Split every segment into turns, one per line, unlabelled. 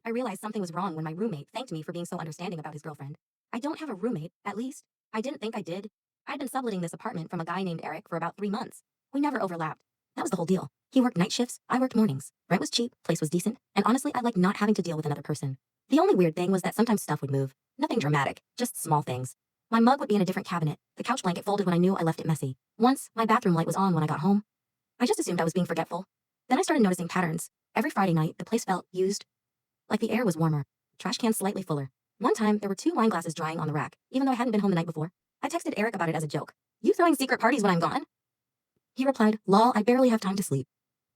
I realized something was wrong when my roommate thanked me for being so understanding about his girlfriend. I don't have a roommate, at least. I didn't think I did. I'd been subletting this apartment from a guy named Eric for about 3 months. We never overlapped. That was the whole deal. He worked night shifts, I worked mornings. Rent was cheap, place was decent, and honestly, I liked not having to deal with another person. The only weird thing was that sometimes stuff would move. Nothing dramatic, just small things. My mug would be in a different cabinet, the couch blanket folded when I knew I left it messy. Once, my bathroom light was on when I got home. I just assumed I was being forgetful. Then I started noticing patterns. Every Friday night, the place felt used. Like the air was warmer. Trash cans slightly fuller. One time, there were 2 wine glasses drying on the rack, even though I hadn't been home the night before. I texted Eric about it as a joke. You throwing secret parties when I'm gone? He replied, lol, I barely have time to sleep.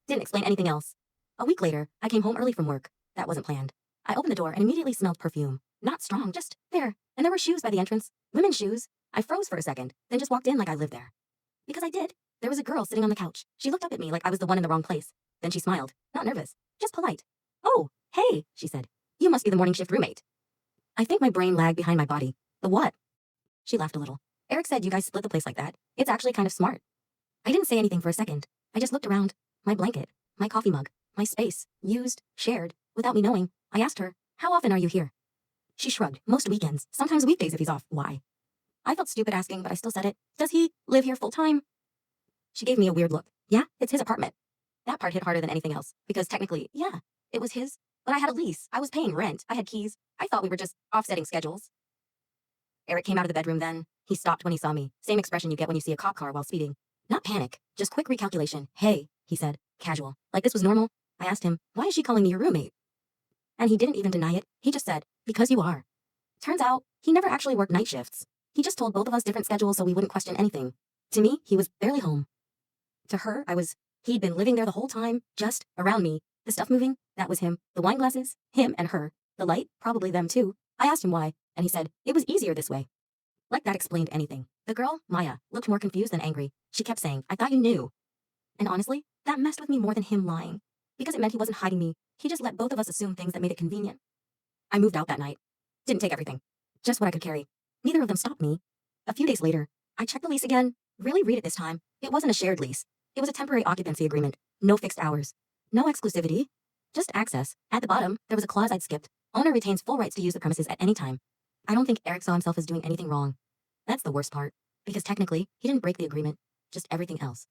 Didn't explain anything else. A week later, I came home early from work. That wasn't planned. I opened the door and immediately smelled perfume. Not strong, just there. And there were shoes by the entrance. Women's shoes. I froze for a second, then just walked in like I lived there. Because I did. There was a girl sitting on the couch. She looked up at me like I was the one in the wrong place. Then she smiled. Not nervous. Just polite. Oh, hey, she said. You must be the morning shift roommate. I think my brain lagged behind my body. The what? She laughed a little. Eric said you guys split the place like that. It's actually kind of smart. I didn't say anything for a second. I just looked around. My blanket, my coffee mug, my space, used, shared. Without me knowing, I asked her, how often are you here? She shrugged. Most weekends, sometimes weekdays if he's off. Why? I felt stupid asking, but I still said it. Does he live here full time? She gave me a weird look. Yeah, it's his apartment. That part hit harder than anything else, because technically, yeah, it was his, but I had a lease. I was paying rent. I had keys. I thought we were just offsetting schedules. Eric came out of the bedroom then. He stopped when he saw me. Same expression you get when you see a cop car while speeding. Not panic, just quick recalculation. Hey, he said, casual. Like this was normal. I asked him, why is she calling me your roommate? And he didn't even deny it. He just said, because you are. Turns out, he never actually worked night shifts. He just told both of us different schedules so we wouldn't question anything. To me, he was barely home. To her, he'd been living there the whole time, just around me. The stuff moving, that was him. The wine glasses, him and her. The light, probably them too. I asked him why, and he said, it was easier this way. Like that explained anything. The girl, Maya, looked more confused than angry. She kept saying, I thought you knew. And honestly, that messed with me more than him lying. Because it meant he wasn't hiding me. He just let both of us assume things that made it convenient. I moved out that night. Didn't take everything. Just what I could carry. Neither of them stopped me. A few days later, I checked the lease again. Really read it this time. It wasn't a shared lease. It was a temporary occupancy agreement. No fixed hours. No exclusivity. Just access. At the bottom, there was a clause I'd skipped. Owner retains full rights to use the premises at any time. I don't think Eric saw himself as doing anything wrong. That's the worst part. Because technically, he didn't break the agreement. Just everything else.